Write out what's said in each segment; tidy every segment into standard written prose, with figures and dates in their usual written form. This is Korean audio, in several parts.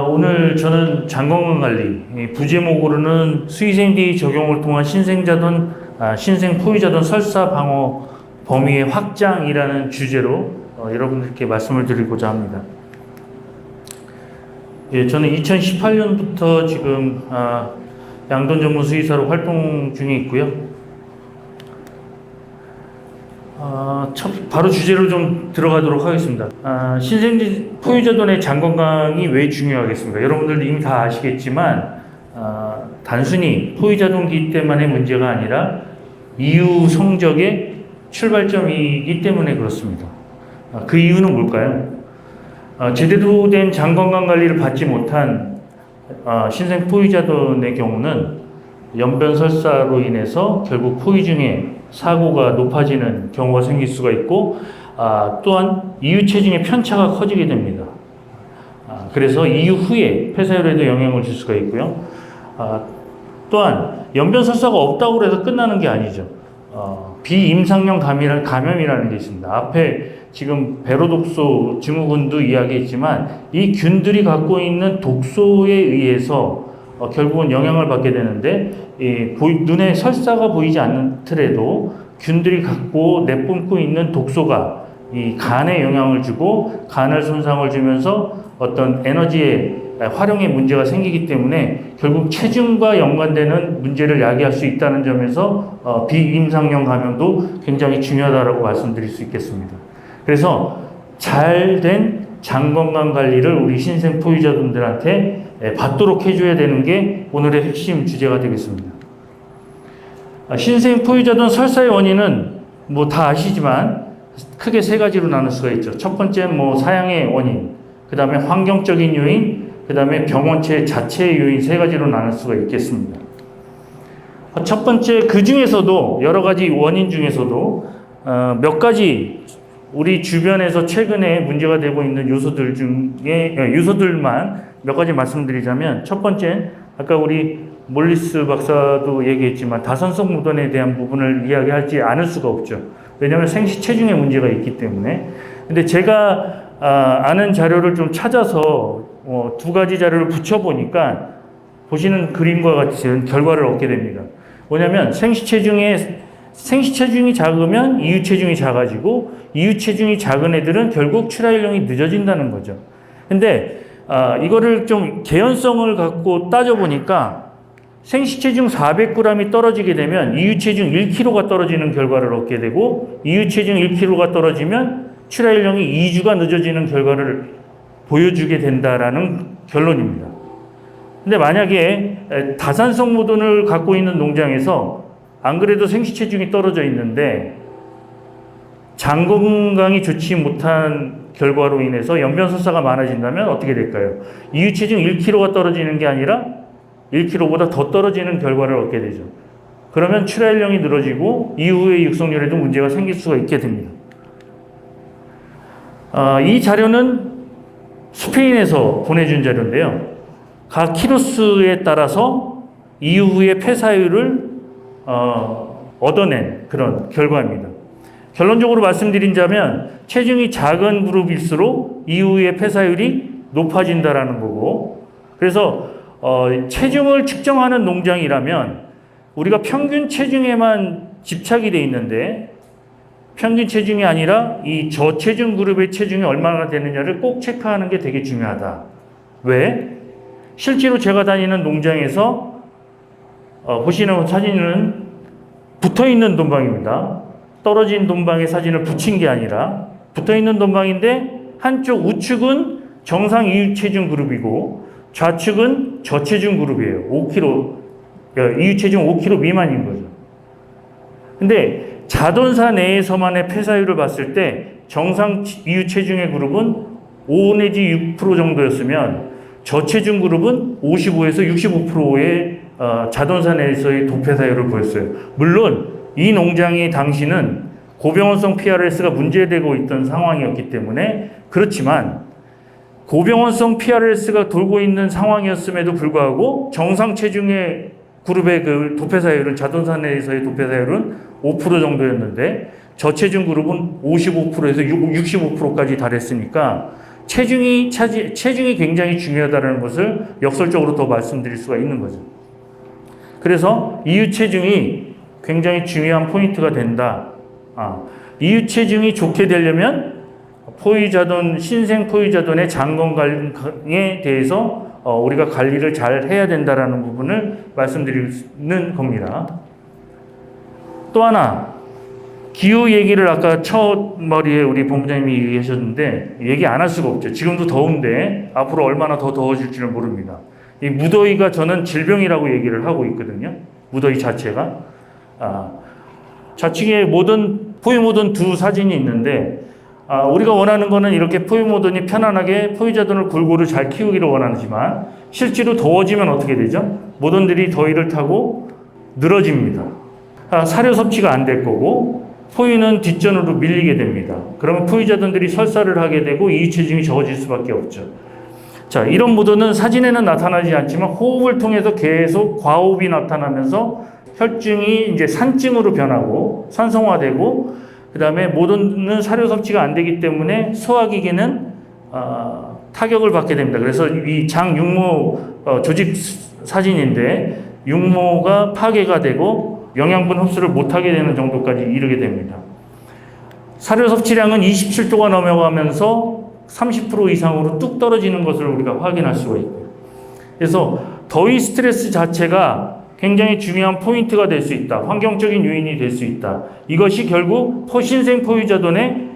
오늘 저는 장건강관리, 부제목으로는 수의생대의 적용을 통한 신생자든 신생 포유자든 설사 방어 범위의 확장이라는 주제로 여러분들께 말씀을 드리고자 합니다. 저는 2018년부터 지금 양돈 전문 수의사로 활동 중에 있고요. 바로 주제로 좀 들어가도록 하겠습니다. 신생 포유자돈의 장건강이 왜 중요하겠습니까? 여러분들도 이미 다 아시겠지만 단순히 포유자돈기 때문의 문제가 아니라 이후 성적의 출발점이기 때문에 그렇습니다. 그 이유는 뭘까요? 제대로 된 장건강 관리를 받지 못한 신생 포유자돈의 경우는 연변설사로 인해서 결국 포유 중에 사고가 높아지는 경우가 생길 수가 있고, 또한 이후 체중의 편차가 커지게 됩니다. 그래서 이후 후에 폐사율에도 영향을 줄 수가 있고요. 또한 연변설사가 없다고 해서 끝나는 게 아니죠. 비임상형 감염이라는 게 있습니다. 앞에 지금 베로독소 증후군도 이야기했지만 이 균들이 갖고 있는 독소에 의해서 결국은 영향을 받게 되는데, 눈에 설사가 보이지 않더라도 균들이 갖고 내뿜고 있는 독소가 이 간에 영향을 주고 간을 손상을 주면서 어떤 에너지의 활용에 문제가 생기기 때문에 결국 체중과 연관되는 문제를 야기할 수 있다는 점에서 비임상형 감염도 굉장히 중요하다고 말씀드릴 수 있겠습니다. 그래서 잘된 장건강 관리를 우리 신생 포유자분들한테 받도록 해줘야 되는 게 오늘의 핵심 주제가 되겠습니다. 신생 포유자돈 설사의 원인은 뭐 다 아시지만 크게 세 가지로 나눌 수가 있죠. 첫 번째는 사양의 원인, 그 다음에 환경적인 요인, 그 다음에 병원체 자체의 요인, 세 가지로 나눌 수가 있겠습니다. 첫 번째, 그 중에서도 여러 가지 원인 중에서도 몇 가지 우리 주변에서 최근에 문제가 되고 있는 요소들 중에 요소들만 몇 가지 말씀드리자면, 첫 번째, 아까 우리 몰리스 박사도 얘기했지만 다산성 무돈에 대한 부분을 이야기하지 않을 수가 없죠. 왜냐하면 생시 체중에 문제가 있기 때문에. 근데 제가 아는 자료를 좀 찾아서 두 가지 자료를 붙여보니까 보시는 그림과 같은 결과를 얻게 됩니다. 뭐냐면 생시 체중이 작으면 이후 체중이 작아지고, 이후 체중이 작은 애들은 결국 출하연령이 늦어진다는 거죠. 근데 이거를 좀 개연성을 갖고 따져보니까 생시 체중 400g이 떨어지게 되면 이후 체중 1kg가 떨어지는 결과를 얻게 되고, 이후 체중 1kg가 떨어지면 출하연령이 2주가 늦어지는 결과를 보여주게 된다라는 결론입니다. 근데 만약에 다산성 무돈을 갖고 있는 농장에서 안 그래도 생시 체중이 떨어져 있는데 장 건강이 좋지 못한 결과로 인해서 연변설사가 많아진다면 어떻게 될까요? 이후 체중 1kg가 떨어지는 게 아니라 1kg보다 더 떨어지는 결과를 얻게 되죠. 그러면 출하연령이 늘어지고 이후의 육성률에도 문제가 생길 수가 있게 됩니다. 이 자료는 스페인에서 보내준 자료인데요. 각 키로수에 따라서 이후의 폐사율을 얻어낸 그런 결과입니다. 결론적으로 말씀드린다면 체중이 작은 그룹일수록 이후의 폐사율이 높아진다라는 거고, 그래서 체중을 측정하는 농장이라면 우리가 평균 체중에만 집착이 돼 있는데 평균 체중이 아니라 이 저체중 그룹의 체중이 얼마나 되느냐를 꼭 체크하는 게 되게 중요하다. 왜? 실제로 제가 다니는 농장에서 보시는 사진은 붙어있는 돈방입니다. 떨어진 돈방에 사진을 붙인 게 아니라 붙어있는 돈방인데 한쪽 우측은 정상 이후 체중 그룹이고 좌측은 저체중 그룹이에요. 5kg, 이후 체중 5kg 미만인 거죠. 근데 자돈사 내에서만의 폐사율을 봤을 때 정상 이후 체중의 그룹은 5 내지 6% 정도였으면 저체중 그룹은 55에서 65%의 자돈사 내에서의 도폐사율을 보였어요. 물론 이 농장이 당시는 고병원성 PRS가 문제되고 있던 상황이었기 때문에 그렇지만, 고병원성 PRS가 돌고 있는 상황이었음에도 불구하고 정상 체중의 그룹의 그 도폐사율은, 자돈사 내에서의 도폐사율은 5% 정도였는데 저체중 그룹은 55%에서 65%까지 달했으니까 체중이 굉장히 중요하다는 것을 역설적으로 더 말씀드릴 수가 있는 거죠. 그래서 이유 체중이 굉장히 중요한 포인트가 된다. 이유 체중이 좋게 되려면 포유자돈, 신생 포유자돈의 장 건강에 대해서 우리가 관리를 잘 해야 된다라는 부분을 말씀드리는 겁니다. 또 하나, 기후 얘기를 아까 첫 머리에 우리 본부장님이 얘기하셨는데 얘기 안 할 수가 없죠. 지금도 더운데 앞으로 얼마나 더 더워질지는 모릅니다. 이 무더위가 저는 질병이라고 얘기를 하고 있거든요. 무더위 자체가. 좌측에 포유모돈 두 사진이 있는데 우리가 원하는 거는 이렇게 포유모돈이 편안하게 포유자돈을 골고루 잘 키우기를 원하지만 실제로 더워지면 어떻게 되죠? 모돈들이 더위를 타고 늘어집니다. 사료 섭취가 안 될 거고 포유는 뒷전으로 밀리게 됩니다. 그러면 포유자돈들이 설사를 하게 되고 이유체중이 적어질 수밖에 없죠. 자, 이런 모돈은 사진에는 나타나지 않지만 호흡을 통해서 계속 과호흡이 나타나면서 혈증이 이제 산증으로 변하고 산성화되고 그 다음에 모돈은 사료 섭취가 안 되기 때문에 소화기계는 타격을 받게 됩니다. 그래서 이 장 육모 조직 사진인데 육모가 파괴가 되고 영양분 흡수를 못하게 되는 정도까지 이르게 됩니다. 사료 섭취량은 27도가 넘어가면서 30% 이상으로 뚝 떨어지는 것을 우리가 확인할 수가 있고요. 그래서 더위 스트레스 자체가 굉장히 중요한 포인트가 될 수 있다. 환경적인 요인이 될 수 있다. 이것이 결국 신생 포유자돈의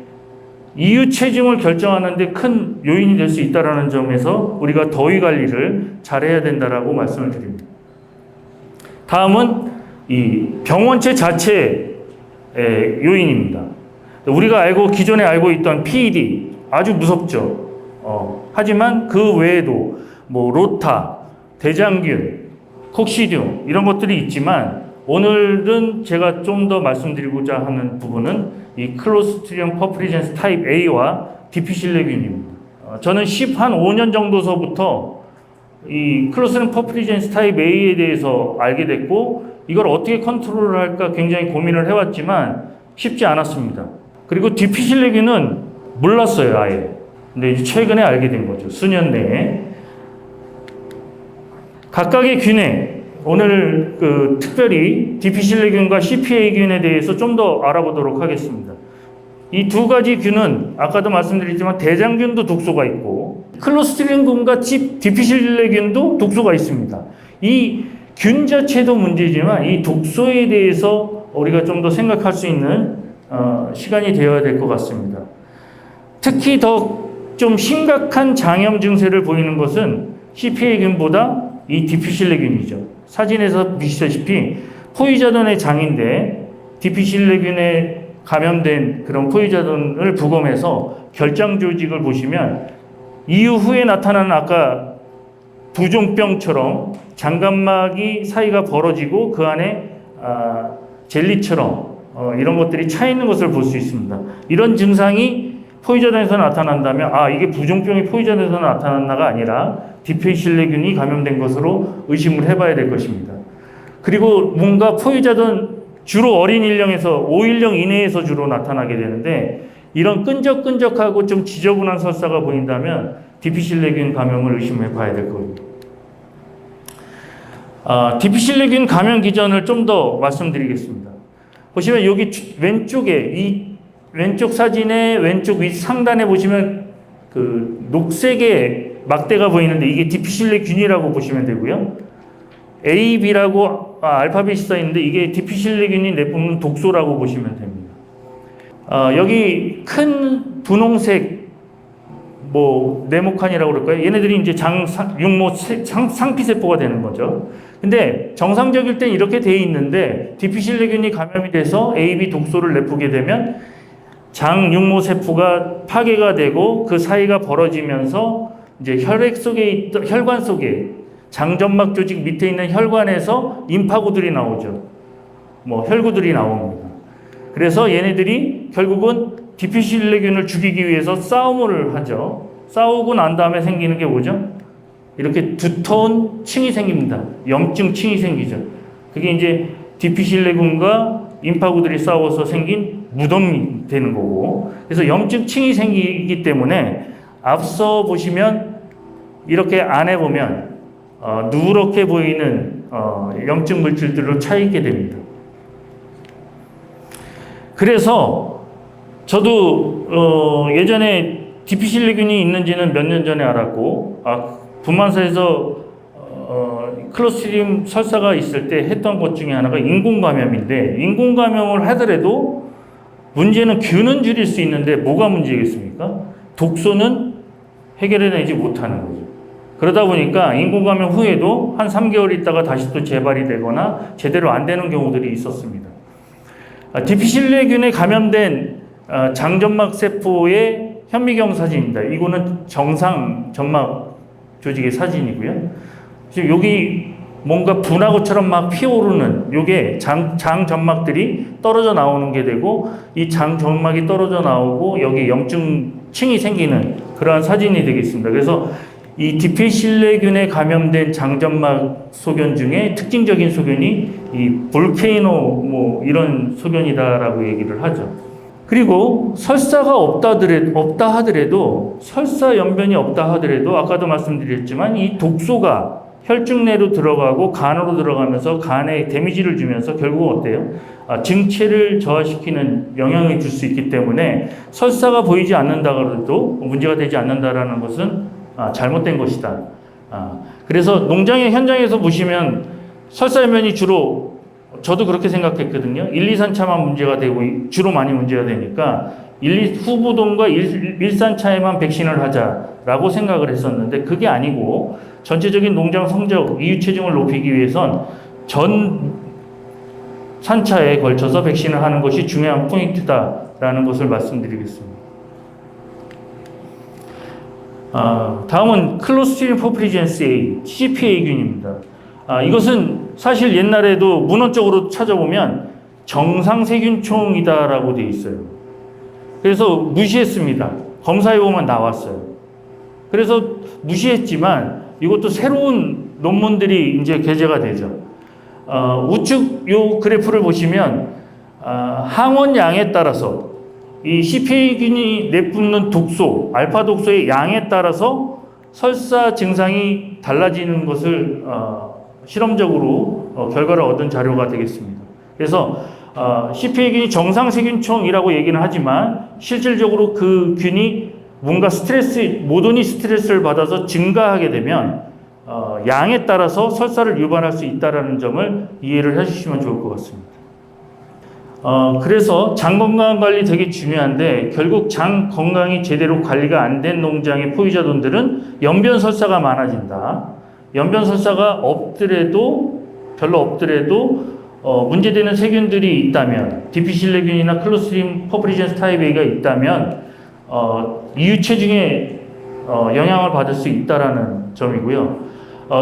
이유 체중을 결정하는 데 큰 요인이 될 수 있다는 점에서 우리가 더위 관리를 잘해야 된다라고 말씀을 드립니다. 다음은 이 병원체 자체의 요인입니다. 우리가 기존에 알고 있던 PED 아주 무섭죠. 하지만 그 외에도 로타, 대장균, 콕시디움 이런 것들이 있지만 오늘은 제가 좀 더 말씀드리고자 하는 부분은 이 클로스트리움 퍼플리젠스 타입 A와 디피실레균입니다. 저는 15년 정도서부터 이 클로스트리움 퍼플리젠스 타입 A에 대해서 알게 됐고 이걸 어떻게 컨트롤을 할까 굉장히 고민을 해왔지만 쉽지 않았습니다. 그리고 디피실레균은 몰랐어요, 아예. 근데 이제 최근에 알게 된 거죠. 수년 내에. 각각의 균에 오늘 특별히 디피실레균과 CPA균에 대해서 좀 더 알아보도록 하겠습니다. 이 두 가지 균은 아까도 말씀드렸지만 대장균도 독소가 있고 클로스트리움균과 디피실레균도 독소가 있습니다. 이 균 자체도 문제지만 이 독소에 대해서 우리가 좀 더 생각할 수 있는 시간이 되어야 될 것 같습니다. 특히 더 좀 심각한 장염 증세를 보이는 것은 CPA균보다 이 디피실레균이죠. 사진에서 보시다시피 포유자돈의 장인데 디피실레균에 감염된 그런 포유자돈을 부검해서 결장 조직을 보시면 이후 후에 나타나는 아까 부종병처럼 장갑막이 사이가 벌어지고 그 안에 젤리처럼 이런 것들이 차 있는 것을 볼 수 있습니다. 이런 증상이 포유자돈에서 나타난다면 이게 부종병이 포유자돈에서 나타났나가 아니라 디피실레균이 감염된 것으로 의심을 해봐야 될 것입니다. 그리고 뭔가 포유자돈 주로 어린 일령에서 5일령 이내에서 주로 나타나게 되는데 이런 끈적끈적하고 좀 지저분한 설사가 보인다면 디피실레균 감염을 의심해 봐야 될 겁니다. 디피실레균 감염 기전을 좀 더 말씀드리겠습니다. 보시면 여기 왼쪽에 이 왼쪽 사진의 왼쪽 위 상단에 보시면 그 녹색의 막대가 보이는데 이게 디피실레균이라고 보시면 되고요. A, B라고 알파벳이 써 있는데 이게 디피실레균이 내뿜는 독소라고 보시면 됩니다. 여기 큰 분홍색 네모칸이라고 그럴까요? 얘네들이 이제 육모 상피세포가 되는 거죠. 근데 정상적일 땐 이렇게 돼 있는데 디피실레균이 감염이 돼서 AB 독소를 내뿜게 되면 장 육모 세포가 파괴가 되고 그 사이가 벌어지면서 이제 혈관 속에 장점막 조직 밑에 있는 혈관에서 임파구들이 나오죠. 혈구들이 나옵니다. 그래서 얘네들이 결국은 디피실레균을 죽이기 위해서 싸움을 하죠. 싸우고 난 다음에 생기는 게 뭐죠? 이렇게 두터운 층이 생깁니다. 염증 층이 생기죠. 그게 이제 디피실레균과 임파구들이 싸워서 생긴 무덤이 되는 거고, 그래서 염증 층이 생기기 때문에 앞서 보시면 이렇게 안에 보면 누렇게 보이는 염증 물질들로 차 있게 됩니다. 그래서 저도 예전에 디피실리균이 있는지는 몇 년 전에 알았고 분만사에서 클로스트리디움 설사가 있을 때 했던 것 중에 하나가 인공감염인데, 인공감염을 하더라도 문제는 균은 줄일 수 있는데 뭐가 문제겠습니까? 독소는 해결해내지 못하는 거죠. 그러다 보니까 인공감염 후에도 한 3개월 있다가 다시 또 재발이 되거나 제대로 안 되는 경우들이 있었습니다. 디피실레균에 감염된 장점막 세포의 현미경 사진입니다. 이거는 정상 점막 조직의 사진이고요. 지금 여기 뭔가 분화구처럼 막 피어오르는 요게 장점막들이 떨어져 나오는 게 되고, 이 장점막이 떨어져 나오고 여기 염증층이 생기는 그러한 사진이 되겠습니다. 그래서 이 디피실레균에 감염된 장점막 소견 중에 특징적인 소견이 이 볼케이노 뭐 이런 소견이다라고 얘기를 하죠. 그리고 설사가 없다 하더라도 설사 연변이 없다 하더라도 아까도 말씀드렸지만 이 독소가 혈중 내로 들어가고 간으로 들어가면서 간에 데미지를 주면서 결국 어때요? 증체를 저하시키는 영향을 줄 수 있기 때문에 설사가 보이지 않는다 그래도 문제가 되지 않는다라는 것은 잘못된 것이다. 그래서 농장의 현장에서 보시면 설사 연변이 주로, 저도 그렇게 생각했거든요. 1, 2, 3차만 문제가 되고 주로 많이 문제가 되니까 후부동과 일산차에만 백신을 하자라고 생각을 했었는데 그게 아니고 전체적인 농장 성적, 이유 체중을 높이기 위해선 전 산차에 걸쳐서 백신을 하는 것이 중요한 포인트다라는 것을 말씀드리겠습니다. 다음은 클로스트리디움 퍼플리젠스 A, CPA균입니다. 이것은 사실 옛날에도 문헌적으로 찾아보면 정상세균총이다라고 되어 있어요. 그래서 무시했습니다. 검사해보면 나왔어요. 그래서 무시했지만 이것도 새로운 논문들이 이제 게재가 되죠. 우측 요 그래프를 보시면 항원 양에 따라서 이 CPA균이 내뿜는 독소, 알파 독소의 양에 따라서 설사 증상이 달라지는 것을 실험적으로 결과를 얻은 자료가 되겠습니다. 그래서 CPA균이 정상세균총이라고 얘기는 하지만 실질적으로 그 균이 뭔가 모돈이 스트레스를 받아서 증가하게 되면 양에 따라서 설사를 유발할 수 있다는 점을 이해를 해주시면 좋을 것 같습니다. 그래서 장 건강 관리 되게 중요한데 결국 장 건강이 제대로 관리가 안 된 농장의 포유자돈들은 연변 설사가 많아진다. 연변 설사가 별로 없더라도 문제되는 세균들이 있다면, 디피실레균이나 클로스트리디움 퍼플리젠스 타입 A가 있다면 이유 체중에 영향을 받을 수 있다라는 점이고요.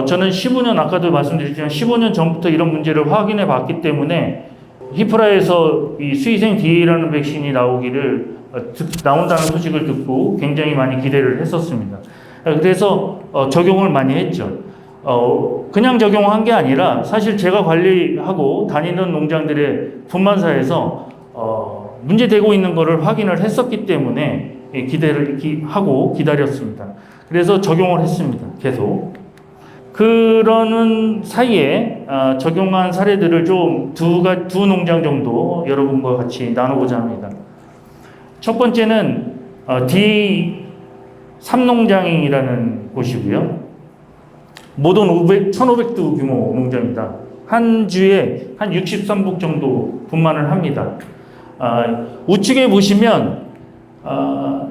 저는 15년, 아까도 말씀드렸지만 15년 전부터 이런 문제를 확인해 봤기 때문에 히프라에서 이 수의생 DA라는 백신이 나온다는 소식을 듣고 굉장히 많이 기대를 했었습니다. 그래서 적용을 많이 했죠. 그냥 적용한 게 아니라 사실 제가 관리하고 다니는 농장들의 분만사에서 문제되고 있는 것을 확인을 했었기 때문에 기대를 하고 기다렸습니다. 그래서 적용을 했습니다. 계속. 그러는 사이에 적용한 사례들을 좀 두 농장 정도 여러분과 같이 나눠보자 합니다. 첫 번째는 D3농장이라는 곳이고요. 모돈 1,500두 규모 농장입니다. 한 주에 한 63북 정도 분만을 합니다. 우측에 보시면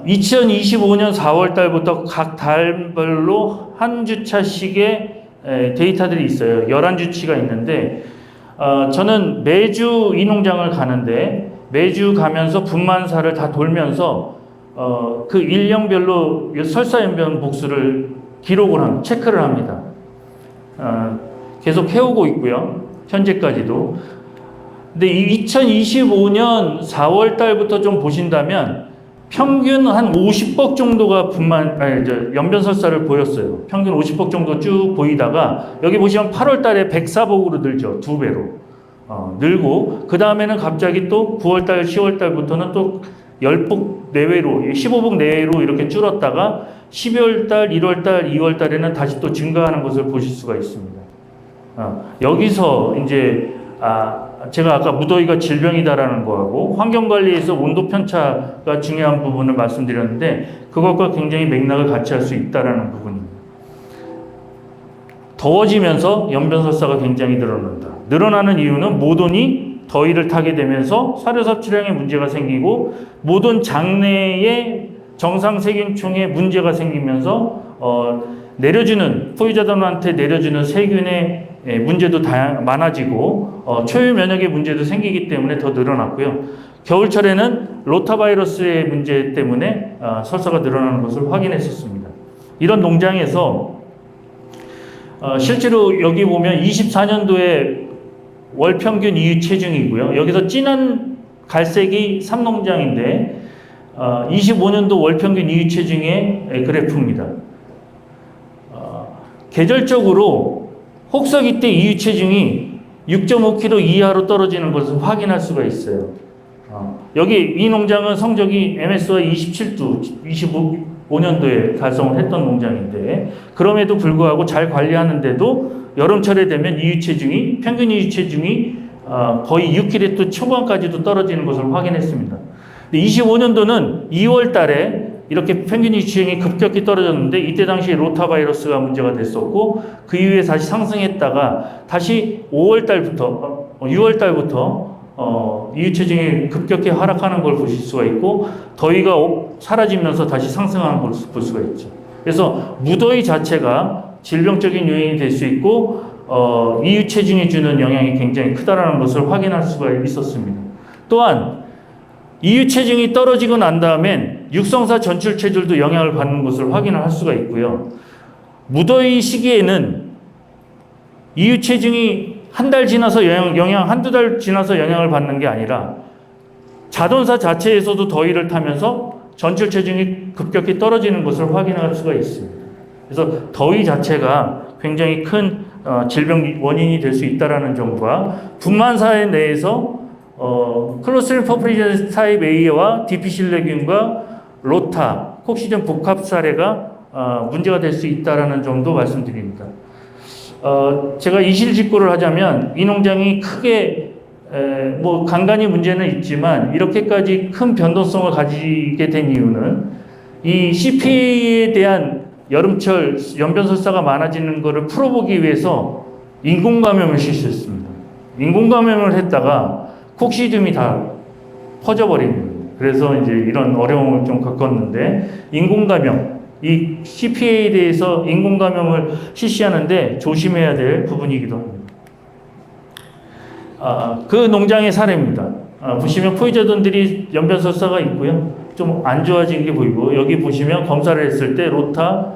2025년 4월 달부터 각 달별로 한 주차씩의 데이터들이 있어요. 11주치가 있는데 저는 매주 이 농장을 가는데 매주 가면서 분만사를 다 돌면서 그 일령별로 설사연변 복수를 체크를 합니다. 계속 해오고 있고요. 현재까지도. 근데 2025년 4월 달부터 좀 보신다면 평균 한 50복 정도가 연변 설사를 보였어요. 평균 50복 정도 쭉 보이다가 여기 보시면 8월 달에 104복으로 늘죠. 2배로. 늘고 그 다음에는 갑자기 또 9월 달, 10월 달부터는 또 10복 내외로, 15복 내외로 이렇게 줄었다가 12월 달, 1월 달, 2월 달에는 다시 또 증가하는 것을 보실 수가 있습니다. 여기서 이제 제가 아까 무더위가 질병이다라는 거하고 환경관리에서 온도 편차가 중요한 부분을 말씀드렸는데 그것과 굉장히 맥락을 같이 할 수 있다라는 부분입니다. 더워지면서 연변설사가 굉장히 늘어난다. 늘어나는 이유는 모돈이 더위를 타게 되면서 사료 섭취량에 문제가 생기고 모돈 장내에 정상 세균총에 문제가 생기면서 내려주는 포유자들한테 내려주는 세균의 문제도 많아지고 초유 면역의 문제도 생기기 때문에 더 늘어났고요. 겨울철에는 로타바이러스의 문제 때문에 설사가 늘어나는 것을 확인했었습니다. 이런 농장에서 실제로 여기 보면 24년도에 월 평균 이유 체중이고요. 여기서 진한 갈색이 삼농장인데 25년도 월 평균 이유 체중의 그래프입니다. 계절적으로 혹서기 때 이유 체중이 6.5kg 이하로 떨어지는 것을 확인할 수가 있어요. 여기 이 농장은 성적이 MSY 27도, 25년도에 달성을 했던 농장인데 그럼에도 불구하고 잘 관리하는데도 여름철에 되면 이유 체중이 평균 이유 체중이 거의 6kg 초반까지도 떨어지는 것을 확인했습니다. 25년도는 2월 달에 이렇게 평균 이유 체중이 급격히 떨어졌는데 이때 당시 로타바이러스가 문제가 됐었고 그 이후에 다시 상승했다가 다시 5월 달부터 6월 달부터 이유 체중이 급격히 하락하는 걸 보실 수가 있고 더위가 사라지면서 다시 상승하는 걸 볼 수가 있죠. 그래서 무더위 자체가 질병적인 요인이 될 수 있고 이유 체중이 주는 영향이 굉장히 크다라는 것을 확인할 수가 있었습니다. 또한 이유 체중이 떨어지고 난 다음엔 육성사 전출 체질도 영향을 받는 것을 확인할 수가 있고요. 무더위 시기에는 이유 체중이 한 달 지나서 한두 달 지나서 영향을 받는 게 아니라 자동차 자체에서도 더위를 타면서 전출 체중이 급격히 떨어지는 것을 확인할 수가 있습니다. 그래서 더위 자체가 굉장히 큰 질병 원인이 될 수 있다는 점과 분만사회 내에서 클로스트리디움 퍼플리젠스 타입 A와 디피실레균과 로타, 콕시전 복합 사례가 문제가 될 수 있다는 점도 말씀드립니다. 제가 이실직고를 하자면 이 농장이 크게 간간히 문제는 있지만 이렇게까지 큰 변동성을 가지게 된 이유는 이 CPA에 대한 여름철 연변설사가 많아지는 것을 풀어보기 위해서 인공감염을 실시했습니다. 인공감염을 했다가 콕시디움이 다 퍼져버린 거예요. 그래서 이제 이런 어려움을 좀 겪었는데 인공감염, 이 CPA에 대해서 인공감염을 실시하는데 조심해야 될 부분이기도 합니다. 그 농장의 사례입니다. 보시면 포유자돈들이 연변설사가 있고요. 좀 안 좋아진 게 보이고 여기 보시면 검사를 했을 때 로타,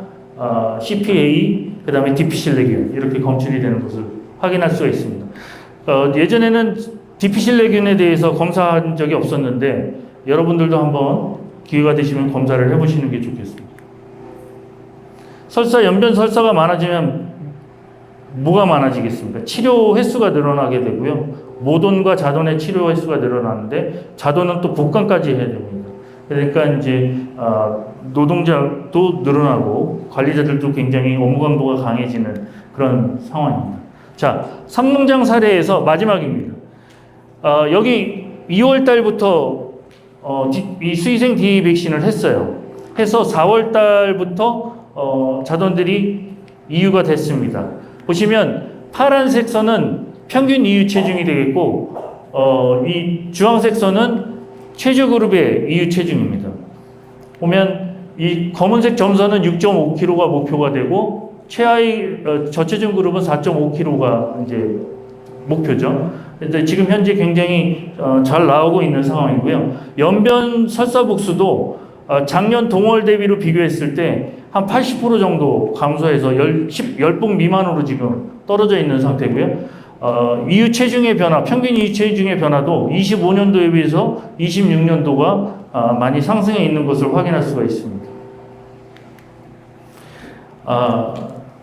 CPA, 그 다음에 디피실레균 이렇게 검출이 되는 것을 확인할 수가 있습니다. 예전에는 디피실레균에 대해서 검사한 적이 없었는데 여러분들도 한번 기회가 되시면 검사를 해보시는 게 좋겠습니다. 연변 설사가 많아지면 뭐가 많아지겠습니까? 치료 횟수가 늘어나게 되고요. 모돈과 자돈의 치료 횟수가 늘어나는데 자돈은 또 복강까지 해야 됩니다. 그러니까 이제 노동자도 늘어나고 관리자들도 굉장히 업무 강도가 강해지는 그런 상황입니다. 자, 삼농장 사례에서 마지막입니다. 여기 2월 달부터 이 수의생 DA 백신을 했어요. 해서 4월 달부터 자돈들이 이유가 됐습니다. 보시면 파란색 선은 평균 이유 체중이 되겠고 이 주황색 선은 최저 그룹의 이유 체중입니다. 보면 이 검은색 점선은 6.5kg가 목표가 되고 최하위 저체중 그룹은 4.5kg가 이제 목표죠. 근데 지금 현재 굉장히 잘 나오고 있는 상황이고요. 연변 설사 복수도 작년 동월 대비로 비교했을 때 한 80% 정도 감소해서 10봉 미만으로 지금 떨어져 있는 상태고요. 이유 체중의 변화, 평균 이유 체중의 변화도 25년도에 비해서 26년도가 많이 상승해 있는 것을 확인할 수가 있습니다.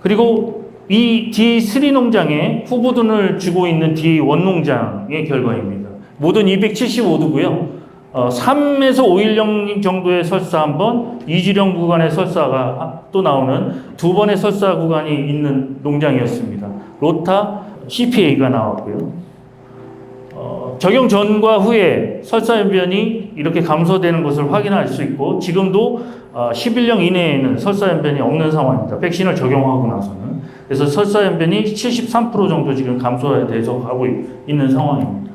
그리고 이 D3 농장에 후보군을 주고 있는 D1 농장의 결과입니다. 모든 275도고요. 3에서 5일령 정도의 설사 한 번, 2주령 구간의 설사가 또 나오는 두 번의 설사 구간이 있는 농장이었습니다. 로타 CPA가 나왔고요. 적용 전과 후에 설사연변이 이렇게 감소되는 것을 확인할 수 있고 지금도 11령 이내에는 설사연변이 없는 상황입니다. 백신을 적용하고 나서는. 그래서 설사연변이 73% 정도 지금 감소돼서 가고 있는 상황입니다.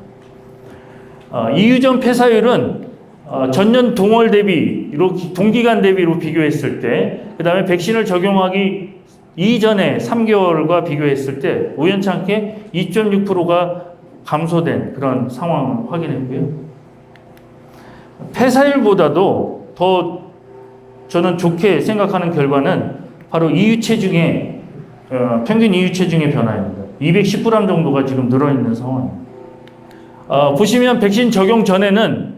이유전 폐사율은 전년 동월 대비, 동기간 대비로 비교했을 때, 그 다음에 백신을 적용하기 이전에 3개월과 비교했을 때 우연찮게 2.6%가 감소된 그런 상황을 확인했고요. 폐사율보다도 더 저는 좋게 생각하는 결과는 바로 이유체중의 평균 이유체중의 변화입니다. 210g 정도가 지금 늘어있는 상황입니다. 보시면 백신 적용 전에는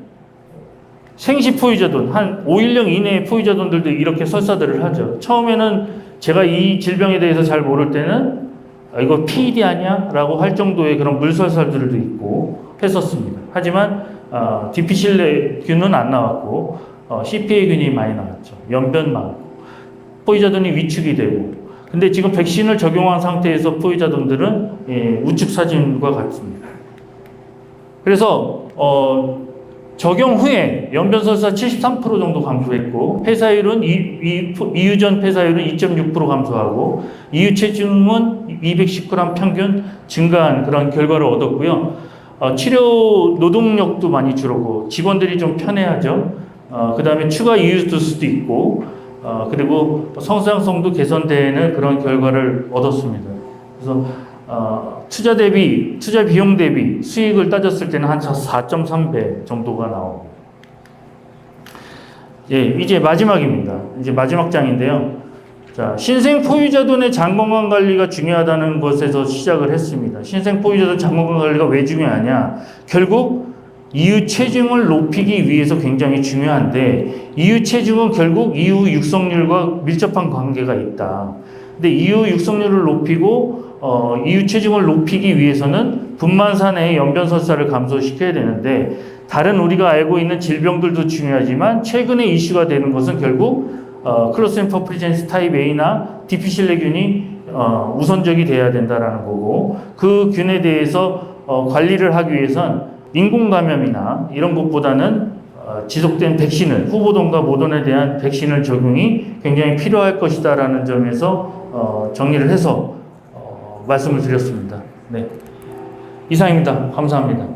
생시 포유자돈, 한 5일령 이내의 포유자돈들도 이렇게 설사들을 하죠. 처음에는 제가 이 질병에 대해서 잘 모를 때는 이거 PED 아니야? 라고 할 정도의 그런 물설사들도 있고 했었습니다. 하지만 디피실레균은 안 나왔고 CPA균이 많이 나왔죠. 연변 많고 포유자돈이 위축이 되고 근데 지금 백신을 적용한 상태에서 포유자돈들은 우측 사진과 같습니다. 그래서 적용 후에 연변설사 73% 정도 감소했고 폐사율은 이유전 폐사율은 2.6% 감소하고 이유체중은 210g 평균 증가한 그런 결과를 얻었고요. 치료 노동력도 많이 줄었고 직원들이 좀 편해하죠. 그 다음에 추가 이유도수도 있고 그리고 성장성도 개선되는 그런 결과를 얻었습니다. 그래서 투자 비용 대비 수익을 따졌을 때는 한 4.3배 정도가 나오고. 예, 이제 마지막입니다. 이제 마지막 장인데요. 자, 신생 포유자돈의 장 건강 관리가 중요하다는 것에서 시작을 했습니다. 신생 포유자돈 장 건강 관리가 왜 중요하냐? 결국 이유 체중을 높이기 위해서 굉장히 중요한데 이유 체중은 결국 이후 육성률과 밀접한 관계가 있다. 근데 이후 육성률을 높이고 이유 체중을 높이기 위해서는 분만사 내의 연변설사를 감소시켜야 되는데 다른 우리가 알고 있는 질병들도 중요하지만 최근에 이슈가 되는 것은 결국 클로스트리디움 퍼플리젠스 타입 A나 디피실레균이 우선적이 돼야 된다라는 거고 그 균에 대해서 관리를 하기 위해선 인공 감염이나 이런 것보다는 지속된 백신을 후보돈과 모돈에 대한 백신을 적용이 굉장히 필요할 것이다라는 점에서 정리를 해서 말씀을 드렸습니다. 네, 이상입니다. 감사합니다.